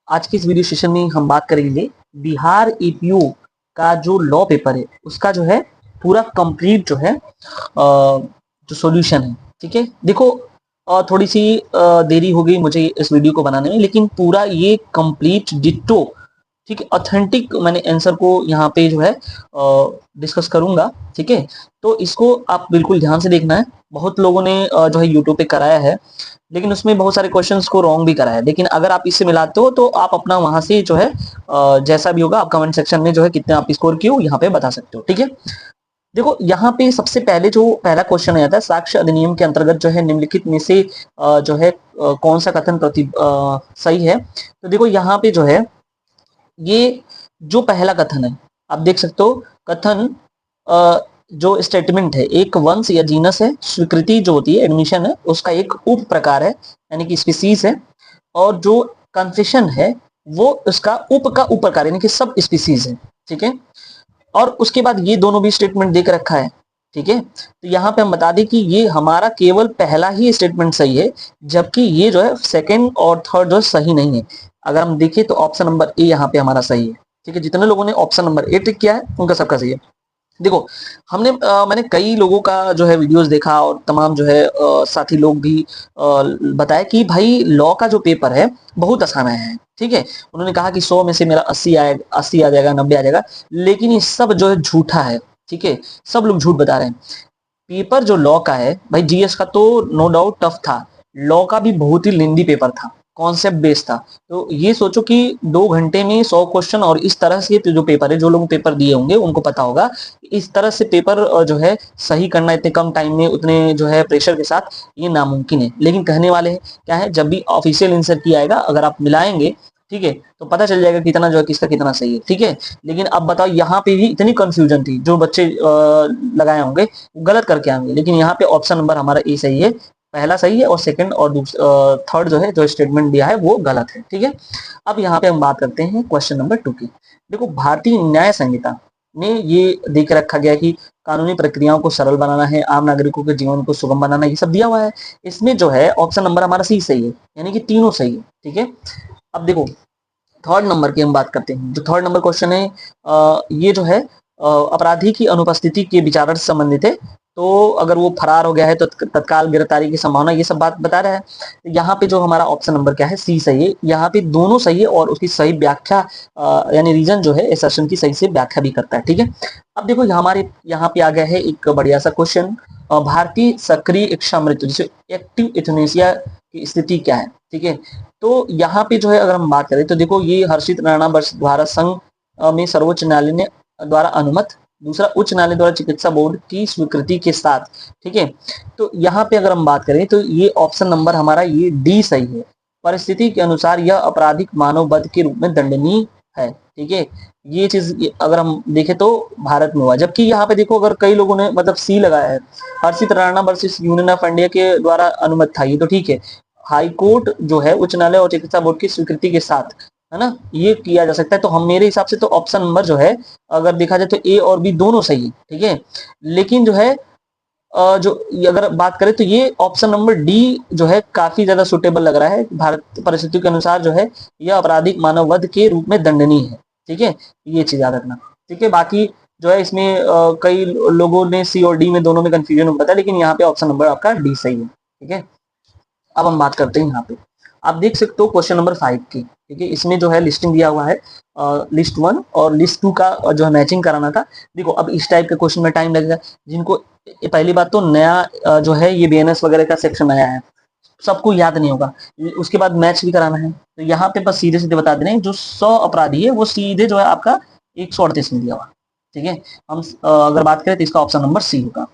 आज के इस वीडियो सेशन में हम बात करेंगे बिहार एपीओ का जो लॉ पेपर है उसका जो है पूरा कंप्लीट जो है जो सॉल्यूशन है। ठीक है, देखो थोड़ी सी देरी हो गई मुझे इस वीडियो को बनाने में, लेकिन पूरा ये कंप्लीट डिट्टो, ठीक है, ऑथेंटिक मैंने आंसर को यहाँ पे जो है डिस्कस करूंगा। ठीक है, तो इसको आप बिल्कुल ध्यान से देखना है। बहुत लोगों ने जो है यूट्यूब पे कराया है, लेकिन उसमें बहुत सारे क्वेश्चंस को रॉन्ग भी करा है। लेकिन अगर आप इससे मिलाते हो तो आप अपना वहां से जो है जैसा भी होगा आप कमेंट सेक्शन में जो है कितने आप स्कोर किए हो यहाँ पे बता सकते हो। ठीक है, देखो यहाँ पे सबसे पहले जो पहला क्वेश्चन आया था, साक्ष्य अधिनियम के अंतर्गत जो है निम्नलिखित में से जो है कौन सा कथन सही है। तो देखो यहाँ पे जो है ये जो पहला कथन है आप देख सकते हो। कथन जो स्टेटमेंट है एक वंश या जीनस है, स्वीकृति जो होती है एडमिशन है उसका एक उप प्रकार है यानी कि स्पीसीज है, और जो कंसेशन है वो उसका उप का उप प्रकार यानी कि सब स्पीसीज है। ठीक है, और उसके बाद ये दोनों भी स्टेटमेंट देख रखा है। ठीक है, तो यहाँ पे हम बता दें कि ये हमारा केवल पहला ही स्टेटमेंट सही है, जबकि ये जो है सेकंड और थर्ड जो सही नहीं है। अगर हम देखें तो ऑप्शन नंबर ए यहाँ पे हमारा सही है। ठीक है, जितने लोगों ने ऑप्शन नंबर ए टिक किया है उनका सबका सही है। देखो मैंने कई लोगों का जो है वीडियोस देखा और तमाम जो है साथी लोग भी बताया कि भाई लॉ का जो पेपर है बहुत आसान है। ठीक है, उन्होंने कहा कि 100 में से मेरा 80 आएगा, 80 आ जाएगा, 90 आ जाएगा, लेकिन ये सब जो है झूठा है। ठीक है, सब लोग झूठ बता रहे हैं। पेपर जो लॉ का है भाई, जीएस का तो नो डाउट टफ था, लॉ का भी बहुत ही लेंदी पेपर था, कॉन्सेप्ट बेस्ड था। तो ये सोचो कि 2 घंटे में 100 क्वेश्चन, और इस तरह से जो पेपर है, जो लोग पेपर दिए होंगे उनको पता होगा इस तरह से पेपर जो है सही करना इतने कम टाइम में उतने जो है प्रेशर के साथ ये नामुमकिन है। लेकिन कहने वाले हैं क्या है, जब भी ऑफिशियल आंसर की आएगा अगर आप मिलाएंगे, ठीक है, तो पता चल जाएगा कितना जो है किसका कितना सही है। ठीक है, लेकिन अब बताओ यहाँ पे भी इतनी कंफ्यूजन थी, जो बच्चे लगाए होंगे गलत करके आएंगे, लेकिन यहाँ पे ऑप्शन नंबर हमारा ए सही है, पहला सही है, और सेकंड और थर्ड जो है जो स्टेटमेंट दिया है वो गलत है। ठीक है, अब यहाँ पे हम बात करते हैं क्वेश्चन नंबर 2 की। देखो भारतीय न्याय संहिता ने ये देख रखा गया कि कानूनी प्रक्रियाओं को सरल बनाना है, आम नागरिकों के जीवन को सुगम बनाना, ये सब दिया हुआ है। इसमें जो है ऑप्शन नंबर हमारा सी सही है, यानी कि तीनों सही है। ठीक है, अब देखो थर्ड नंबर की हम बात करते हैं। जो थर्ड नंबर क्वेश्चन है ये जो है अपराधी की अनुपस्थिति के विचारण से संबंधित है। तो अगर वो फरार हो गया है तो तत्काल गिरफ्तारी की संभावना, ये सब बात बता रहा है। तो यहाँ पे जो हमारा ऑप्शन नंबर क्या है, सी सही है। यहाँ पे दोनों सही है और उसकी सही व्याख्या यानी रीजन जो है एसर्शन की सही से व्याख्या भी करता है। ठीक है, अब देखो हमारे यहाँ पे आ गया है एक बढ़िया सा क्वेश्चन, भारतीय सक्रिय इच्छा मृत्यु जिसे एक्टिव इथनेसिया की स्थिति क्या है। ठीक है, तो यहाँ पे जो है अगर हम बात करें तो देखो ये हर्षित राणा भारत संघ में सर्वोच्च न्यायालय ने द्वारा अनुमत, दूसरा उच्च न्यायालय द्वारा चिकित्सा बोर्ड की स्वीकृति के साथ। ठीक है, तो यहाँ पे अगर हम बात करें तो ये ऑप्शन नंबर हमारा ये डी सही है। परिस्थिति के अनुसार यह आपराधिक मानव वध के रूप में दंडनीय है। ठीक है, ये चीज अगर हम देखें तो भारत में हुआ, जबकि यहाँ पे देखो अगर कई लोगों ने मतलब सी लगाया है, Harshit Rana versus union of India के द्वारा अनुमत था, ये तो ठीक है। हाई कोर्ट जो है उच्च न्यायालय और चिकित्सा बोर्ड की स्वीकृति के साथ, है ना, ये किया जा सकता है। तो हम मेरे हिसाब से तो ऑप्शन नंबर जो है अगर देखा जाए तो ए और बी दोनों सही है। ठीक है, लेकिन जो है जो अगर बात करें तो ये ऑप्शन नंबर डी जो है काफी ज्यादा सुटेबल लग रहा है। भारत परिस्थितियों के अनुसार जो है यह आपराधिक मानव वध के रूप में दंडनीय है। ठीक है, ये चीज याद रखना। ठीक है, बाकी जो है इसमें कई लोगों ने सी और डी में दोनों में कंफ्यूजन बताया, लेकिन यहाँ पे ऑप्शन नंबर आपका डी सही है। ठीक है, अब हम बात करते हैं यहाँ पे, आप देख सकते हो क्वेश्चन नंबर 5 की। ठीक है, इसमें जो है लिस्टिंग दिया हुआ है, लिस्ट 1 और लिस्ट 2 का जो है मैचिंग कराना था। देखो अब इस टाइप के क्वेश्चन में टाइम लगेगा, जिनको पहली बात तो नया जो है ये बीएनएस वगैरह का सेक्शन आया है, सबको याद नहीं होगा, उसके बाद मैच भी कराना है। तो यहाँ पे बस सीधे सीधे बता दे रहे हैं, जो 100 अपराधी है वो सीधे जो है आपका 138 में दिया हुआ। ठीक है, हम अगर बात करें तो इसका ऑप्शन नंबर सी होगा।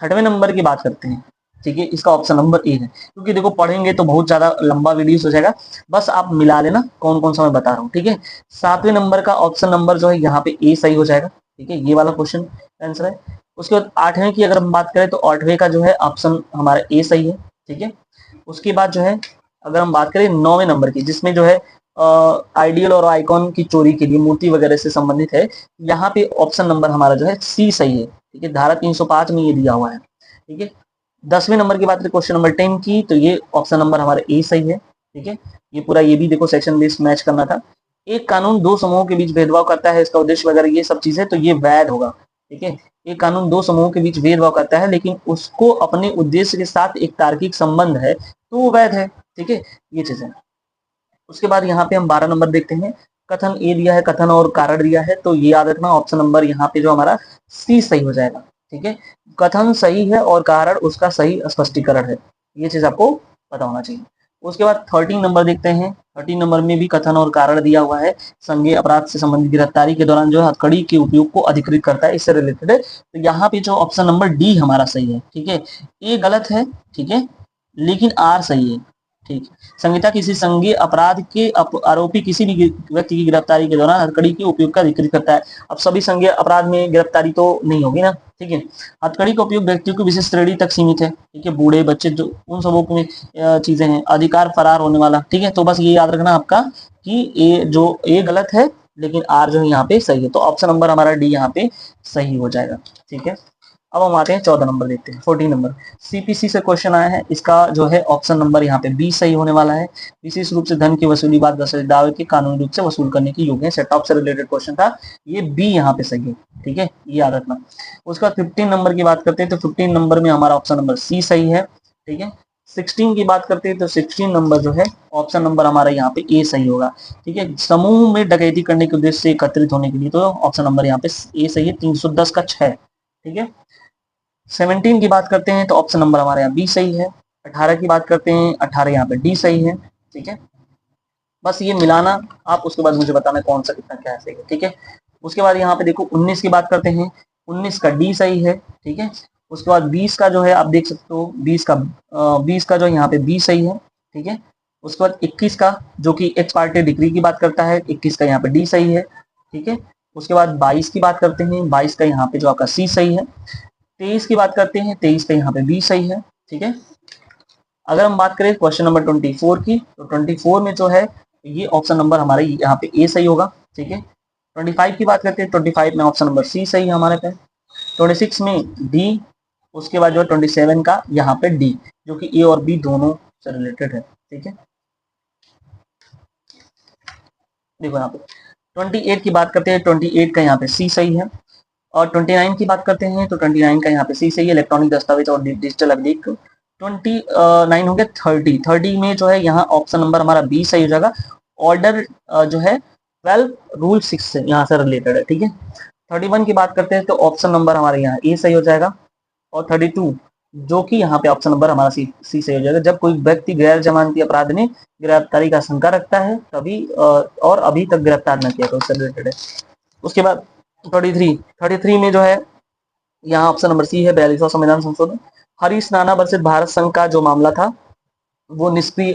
छठवें नंबर की बात करते हैं। ठीक है, इसका ऑप्शन नंबर ए है, क्योंकि देखो पढ़ेंगे तो बहुत ज्यादा लंबा वीडियो हो जाएगा, बस आप मिला लेना कौन कौन सा मैं बता रहा हूँ। ठीक है, 7वें नंबर का ऑप्शन नंबर जो है यहाँ पे ए सही हो जाएगा। ठीक है, ये वाला क्वेश्चन आंसर है। उसके बाद 8वें की अगर हम बात करें तो 8वें का जो है ऑप्शन हमारा ए सही है। ठीक है, उसके बाद जो है अगर हम बात करें 9वें नंबर की, जिसमें जो है आइडियल और आइकॉन की चोरी के लिए मूर्ति वगैरह से संबंधित है, यहाँ पे ऑप्शन नंबर हमारा जो है सी सही है। ठीक है, धारा 305 में ये दिया हुआ है। ठीक है, 10वें नंबर की बात करें क्वेश्चन नंबर 10 की, तो ये ऑप्शन नंबर हमारा ए सही है। ठीक है, ये पूरा ये भी देखो सेक्शन बेस्ड मैच करना था। एक कानून दो समूहों के बीच भेदभाव करता है, इसका उद्देश्य वगैरह ये सब चीजें, तो ये वैध होगा। ठीक है, एक कानून दो समूहों के बीच भेदभाव करता है लेकिन उसको अपने उद्देश्य के साथ एक तार्किक संबंध है तो वो वैध है। ठीक है, ये चीजें। उसके बाद यहाँ पे हम 12 नंबर देखते हैं। कथन ए दिया है, कथन और कारण दिया है, तो ये याद रखना ऑप्शन नंबर यहाँ पे जो हमारा सी सही हो जाएगा। ठीक है, कथन सही है और कारण उसका सही स्पष्टीकरण है, ये चीज आपको पता होना चाहिए। उसके बाद 13 नंबर देखते हैं। 13 नंबर में भी कथन और कारण दिया हुआ है। संज्ञेय अपराध से संबंधित गिरफ्तारी के दौरान जो है हथकड़ी के उपयोग को अधिकृत करता है, इससे रिलेटेड है। तो यहाँ पे जो ऑप्शन नंबर डी हमारा सही है। ठीक है, ए गलत है, ठीक है, लेकिन आर सही है। ठीक, संहिता किसी संज्ञेय अपराध के आरोपी किसी भी व्यक्ति की गिरफ्तारी के दौरान हथकड़ी के उपयोग का जिक्र करता है। अब सभी संज्ञेय अपराध में गिरफ्तारी तो नहीं होगी ना। ठीक है, हथकड़ी का उपयोग व्यक्तियों की विशेष श्रेणी तक सीमित है। ठीक है, बूढ़े बच्चे जो उन सबों में चीजें हैं, अधिकार फरार होने वाला। ठीक है, तो बस ये याद रखना आपका कि ए जो ए गलत है लेकिन आर जो है यहाँ पे सही है, तो ऑप्शन नंबर हमारा डी यहाँ पे सही हो जाएगा। ठीक है, अब हम आते हैं 14 नंबर देखते हैं। 14 नंबर सीपीसी से क्वेश्चन आया है, इसका जो है ऑप्शन नंबर यहाँ पे बी सही होने वाला है। विशेष रूप से धन की वसूली बाद दावे के कानूनी रूप से वसूल करने की योग्य है, सेट ऑफ से रिलेटेड क्वेश्चन था, ये बी यहाँ पे सही है। ठीक है, ये याद रखना। उसका 15 नंबर की बात करते हैं तो 15 नंबर में हमारा ऑप्शन नंबर सी सही है। ठीक है, 16 की बात करते हैं तो 16 नंबर जो है ऑप्शन नंबर हमारा यहाँ पे ए सही होगा। ठीक है, समूह में डकैती करने के उद्देश्य से एकत्रित होने के लिए, तो ऑप्शन नंबर यहाँ पे ए सही है, 310 का 6। ठीक है, 17 की बात करते हैं तो ऑप्शन नंबर हमारे यहाँ बी सही है। 18 की बात करते हैं, 18 यहाँ पे डी सही है। ठीक है, बस ये मिलाना आप, उसके बाद मुझे बताना कौन सा कितना क्या है सही है। ठीक है, उसके बाद यहाँ पे देखो 19 की बात करते हैं, 19 का डी सही है। ठीक है, उसके बाद 20 का जो है आप देख सकते हो, 20 का जो यहाँ पे बी सही है। ठीक है, उसके बाद 21 का जो कि एक्स पार्टी डिग्री की बात करता है, 21 का यहाँ पे डी सही है। ठीक है, उसके बाद 22 की बात करते हैं, 22 का यहाँ पे जो आपका सी सही है। 23 की बात करते हैं, 23 का यहाँ पे बी सही है। ठीक है, अगर हम बात करें क्वेश्चन नंबर 24 की, तो 24 में जो है ये ऑप्शन नंबर हमारे यहाँ पे ए सही होगा। ठीक है, 25 की बात करते हैं, 25 में ऑप्शन नंबर सी सही है हमारे पे। 26 में डी, उसके बाद जो 27 का यहाँ पे डी, जो कि ए और बी दोनों से रिलेटेड है। ठीक है, देखो यहाँ पे 28 की बात करते हैं, 28 का यहाँ पे सी सही है। और 29 की बात करते हैं तो 29 का यहाँ पे सी सही है, इलेक्ट्रॉनिक दस्तावेज और डिजिटल अभिलेख। 29 हो गया। 30 में जो है यहाँ ऑप्शन नंबर हमारा बी सही हो जाएगा। ऑर्डर जो है 12 रूल 6 से यहाँ से रिलेटेड है। ठीक है, 31 की बात करते हैं तो ऑप्शन नंबर हमारे यहाँ ए सही हो जाएगा। और 32 जो कि यहाँ पे ऑप्शन नंबर हमारा सी सही हो जाएगा, जब कोई व्यक्ति गैर जमानती अपराध में गिरफ्तारी का आशंका रखता है तभी और अभी तक गिरफ्तार न किया तो उससे रिलेटेड है। उसके बाद 33 में जो है यहाँ ऑप्शन नंबर सी है, 42वां संविधान संशोधन। हरीश नाना वर्सेस भारत संघ का जो मामला था वो निष्क्रिय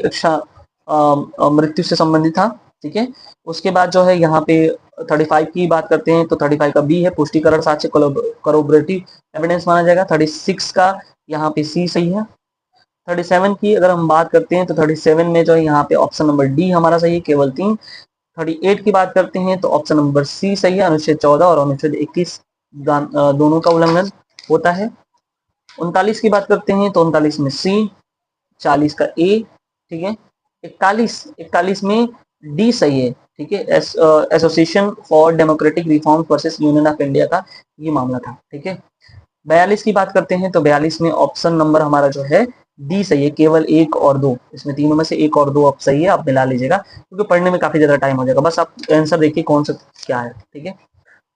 मृत्यु से संबंधित था। ठीक है, उसके बाद जो है यहाँ पे 35 की बात करते हैं तो 35 का बी है, पुष्टिकरण साक्ष्य कोरोबोरेटिव एविडेंस माना जाएगा। 36 का यहाँ पे सी सही है। 37 की अगर हम बात करते हैं तो 37 में जो है यहाँ पे ऑप्शन नंबर डी हमारा सही है, केवल 3। 38 की बात करते हैं तो ऑप्शन नंबर सी सही है, अनुच्छेद 14 और अनुच्छेद 21 दोनों का उल्लंघन होता है। 39 की बात करते हैं तो 39 में सी, 40 का ए। ठीक है, 41 में डी सही है। ठीक है, association for democratic reform versus union of India का ये मामला था। ठीक है, 42 की बात करते हैं तो 42 में ऑप्शन नंबर हमारा जो है डी सही है, केवल 1 और 2, इसमें तीनों में से 1 और 2 अब सही है, आप मिला लीजिएगा क्योंकि पढ़ने में काफी ज्यादा टाइम हो जाएगा, बस आप आंसर देखिए कौन सा क्या है। ठीक है,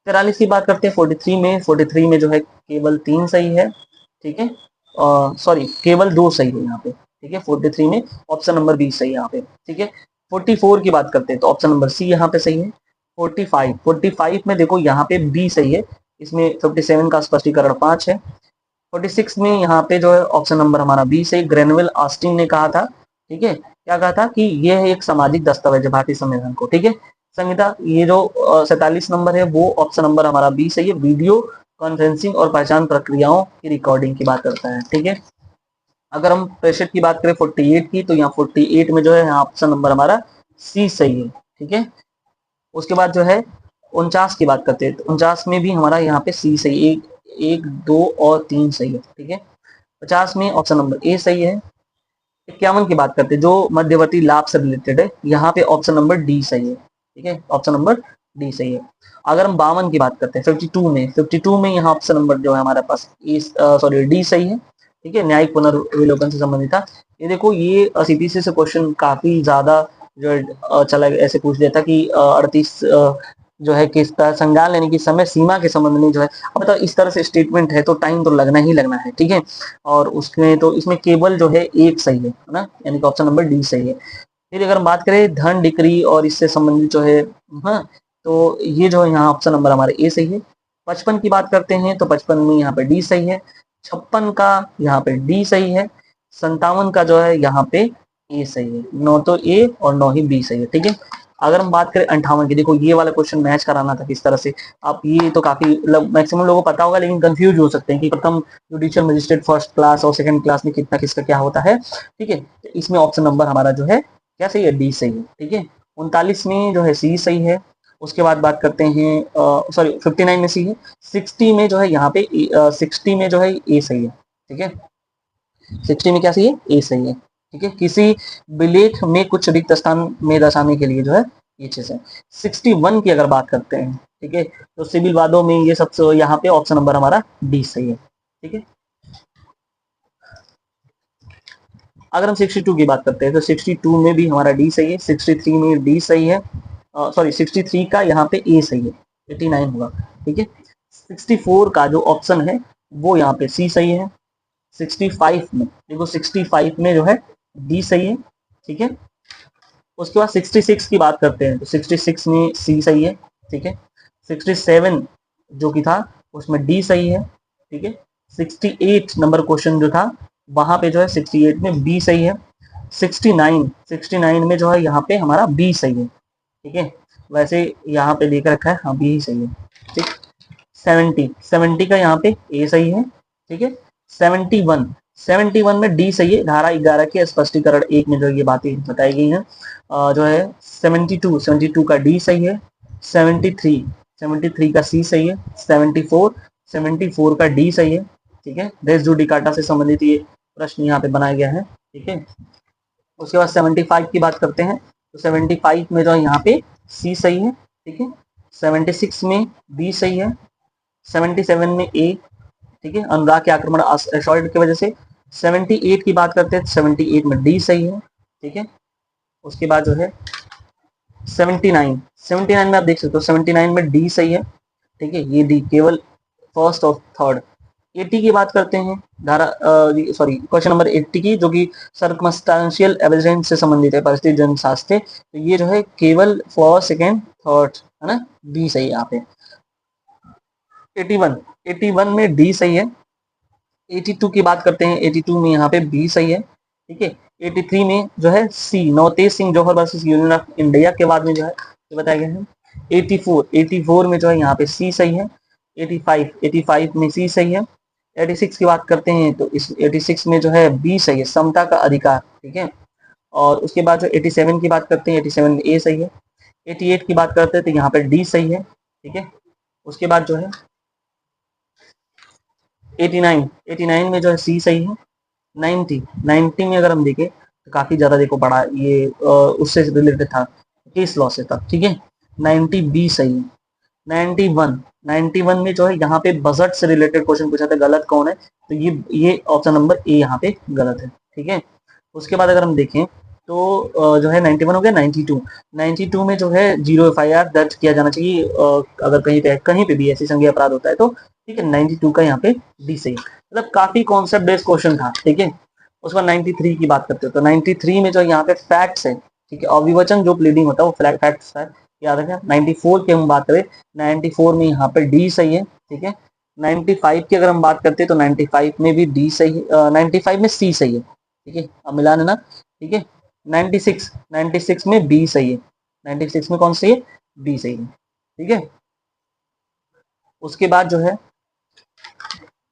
43 की बात करते हैं 43 में जो है केवल 3 सही है। ठीक है, सॉरी केवल 2 सही है यहाँ पे। ठीक है, 43 में ऑप्शन नंबर बी सही है यहाँ पे। ठीक है, 44 की बात करते हैं तो ऑप्शन नंबर सी यहाँ पे सही है। 45 में देखो यहाँ पे बी सही है, इसमें 57 का स्पष्टीकरण 5 है। 46 में यहाँ पे जो है ऑप्शन नंबर हमारा बी सही, ग्रेनवेल ऑस्टिन ने कहा था। ठीक है, क्या कहा था कि यह है एक सामाजिक दस्तावेज है भारतीय संविधान को। ठीक है, संहिता ये जो 47 नंबर है वो ऑप्शन नंबर हमारा बी सही है, वीडियो कॉन्फ्रेंसिंग और पहचान प्रक्रियाओं की रिकॉर्डिंग की बात करता है। ठीक है, अगर हम प्रेशर की बात करें 48 की तो यहाँ 48 में जो है यहाँ ऑप्शन नंबर हमारा सी सही है। ठीक है, उसके बाद जो है 49 की बात करते हैं तो 49 में भी हमारा यहाँ पे सी सही, 1, 2 और 3 सही है। ठीक है, 50 में ऑप्शन नंबर ए सही है। 51 की बात करते हैं जो मध्यवर्ती लाभ से रिलेटेड है, यहाँ पे ऑप्शन नंबर डी सही है। ठीक है, ऑप्शन नंबर डी सही है। अगर हम 52 की बात करते हैं 52 में यहाँ ऑप्शन नंबर जो है हमारे पास सॉरी डी सही है। ठीक है, न्यायिक पुनर्विलोकन से संबंधित था। ये देखो, ये सीपीसी से क्वेश्चन काफी ज्यादा जो है चला ऐसे पूछ लिया था कि 38 जो है किसका संज्ञान लेने की समय सीमा के संबंध में जो है, अब बताओ इस तरह से स्टेटमेंट है तो टाइम तो लगना ही लगना है। ठीक है, और उसमें तो इसमें केवल जो है एक सही है ना, यानी कि ऑप्शन नंबर डी सही है। फिर अगर हम बात करें धन डिक्री और इससे संबंधित जो है, हाँ, तो ये जो है यहाँ ऑप्शन नंबर हमारे ए सही है। 55 की बात करते हैं तो 55 में यहाँ पे डी सही है। 56 का यहाँ पे डी सही है। 57 का जो है यहाँ पे ए सही है। 9 तो ए और 9 ही बी सही है। ठीक है, अगर हम बात करें 58 की, देखो ये वाला क्वेश्चन मैच कराना था किस तरह से। आप ये तो काफी मैक्सिमम लोगों को पता होगा, लेकिन कंफ्यूज हो सकते हैं कि प्रथम जुडिशियल मजिस्ट्रेट फर्स्ट क्लास और सेकंड क्लास में कितना किसका क्या होता है। ठीक है, तो इसमें ऑप्शन नंबर हमारा जो है क्या सही है, डी सही है। ठीक है, 39 में जो है सी सही है। उसके बाद बात करते हैं सॉरी 59 में सी है। 60 में जो है यहाँ पे 60 में जो है ए सही है। ठीक है, 60 में क्या सही है, ए सही है। ठीक है, किसी विलेख में कुछ रिक्त स्थान में दर्शाने के लिए जो है ये चीज है। 61 की अगर बात करते हैं, ठीक है, तो सिविल वादों में ये सबसे यहाँ पे ऑप्शन नंबर हमारा डी सही है। ठीक है, अगर हम 62 की बात करते हैं तो 62 में भी हमारा डी सही है। 63 में डी सही है। सॉरी 63 का यहाँ पे ए सही है। 89 होगा। ठीक है, 64 का जो ऑप्शन है वो यहाँ पे सी सही है। 65 में देखो, 65 में जो है डी सही है। ठीक है, उसके बाद 66 की बात करते हैं तो 66 में सी सही है। ठीक है, 67 जो कि था उसमें डी सही है। ठीक है, 68 नंबर क्वेश्चन जो था वहां पे जो है 68 में बी सही है। 69 में जो है यहाँ पे हमारा बी सही है। ठीक है, वैसे यहाँ पे लेकर रखा है, हाँ बी ही सही है। ठीक, 70 का यहाँ पे ए सही है। ठीक है, 71 में डी सही है। धारा 11 के स्पष्टीकरण 1 में जो ये बातें बताई गई हैं, जो है 72 का डी सही है। 73 का सी सही है। 74 का डी सही है। ठीक है, रेस जुडिकाटा से संबंधित ये प्रश्न यहाँ पे बनाया गया है। ठीक है, उसके बाद 75 की बात करते हैं तो 75 में जो है यहाँ पे सी सही है। ठीक है, 76 में बी सही है। 77 में ए। ठीक है, अनुराग के आक्रमण एस्टरॉइड की वजह से। 78 की बात करते हैं 78 में डी सही है। ठीक है, उसके बाद जो है 79 में आप देख सकते हो 79 में डी सही है। ठीक है, ये डी केवल फर्स्ट और थर्ड। 80 की बात करते हैं, धारा सॉरी क्वेश्चन नंबर 80 की, जो कि सर्कमस्टांशियल एविडेंस से संबंधित है, परिस्थिति जनशास्त्र। तो ये जो है केवल फर्स्ट सेकेंड थर्ड है ना, बी सही है यहाँ पे। 81 में डी सही है। 82 की बात करते हैं, 82 में यहाँ पे बी सही है। ठीक है, 83 में जो है सी, नवतेज सिंह जौहर वर्सेस यूनियन ऑफ इंडिया के बाद में जो है ये बताया गया है। 84 में जो है यहाँ पे सी सही है। 85 में सी सही है। 86 की बात करते हैं तो इस 86 में जो है बी सही है, समता का अधिकार। ठीक है, और उसके बाद जो 87 की बात करते हैं, 87 में ए सही है। 88 की बात करते हैं तो यहाँ पे डी सही है। ठीक है, उसके बाद जो है 89 में जो है सी सही है। 90 में अगर हम देखें तो काफी ज्यादा देखो बड़ा ये उससे रिलेटेड था, केस लॉ से था। ठीक है, 90 बी सही है। 91 में जो है यहाँ पे बजट से रिलेटेड क्वेश्चन पूछा था, गलत कौन है, तो ये ऑप्शन नंबर ए यहाँ पे गलत है। ठीक है, उसके बाद अगर हम देखें तो जो है 91 हो गया। 92 में जो है 0 FIR दर्ज किया जाना चाहिए अगर कहीं पे भी ऐसी संज्ञेय अपराध होता है तो। ठीक है, 92 का यहाँ पे डी सही, मतलब काफी कॉन्सेप्ट बेस्ड क्वेश्चन था। ठीक है, उसके बाद 93 की बात करते हो तो 93 में जो यहाँ पे फैक्ट्स है। ठीक है, अविवचन जो प्लीडिंग होता है वो फैक्ट्स है, याद रखें। 94 की हम बात करें, 94 में यहाँ पे डी सही है। ठीक है, 95 की अगर हम बात करते हैं तो 95 में भी डी सही है। 95 में सी सही है। ठीक है, अब मिलान है ना। ठीक है, 96 में बी सही है। 96 में कौन सही है, बी सही है। ठीक है, उसके बाद जो है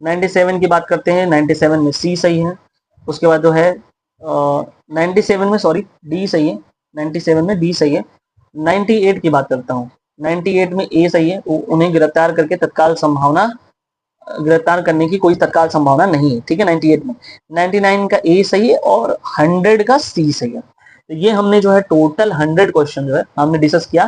97 की बात करते हैं, 97 में सी सही है। उसके बाद जो है 97 में सॉरी डी सही है। 97 में बी सही है। 98 की बात करता हूँ, 98 में ए सही है। उन्हें गिरफ्तार करके तत्काल संभावना गिरफ्तार करने की कोई तत्काल संभावना नहीं है। ठीक है, 98 में 99 का ए सही है और 100 का सी सही है। तो ये हमने जो है टोटल 100 क्वेश्चन जो है हमने डिस्कस किया।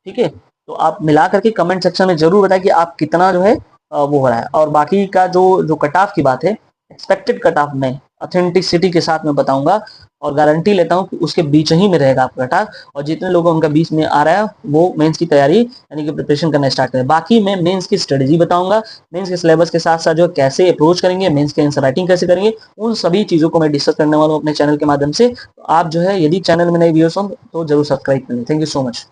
ठीक है, तो आप मिला करके कमेंट सेक्शन में जरूर बताएं कि आप कितना जो है वो हो रहा है। और बाकी का जो कट ऑफ की बात है, एक्सपेक्टेड कट ऑफ में ऑथेंटिसिटी के साथ मैं बताऊंगा और गारंटी लेता हूं कि उसके बीच ही में रहेगा आपका कट ऑफ। और जितने लोगों उनका बीच में आ रहा है वो मेंस की तैयारी यानी कि प्रिपरेशन करना स्टार्ट करें। बाकी मैं मेंस की स्ट्रेटेजी बताऊंगा, मेंस के सिलेबस के साथ साथ जो कैसे अप्रोच करेंगे, मेंस के आंसर राइटिंग कैसे करेंगे, उन सभी चीजों को मैं डिस्कस करने वाला हूं अपने चैनल के माध्यम से। तो आप जो है यदि चैनल में नए व्यूअर्स हो तो जरूर सब्सक्राइब करें। Thank you so much.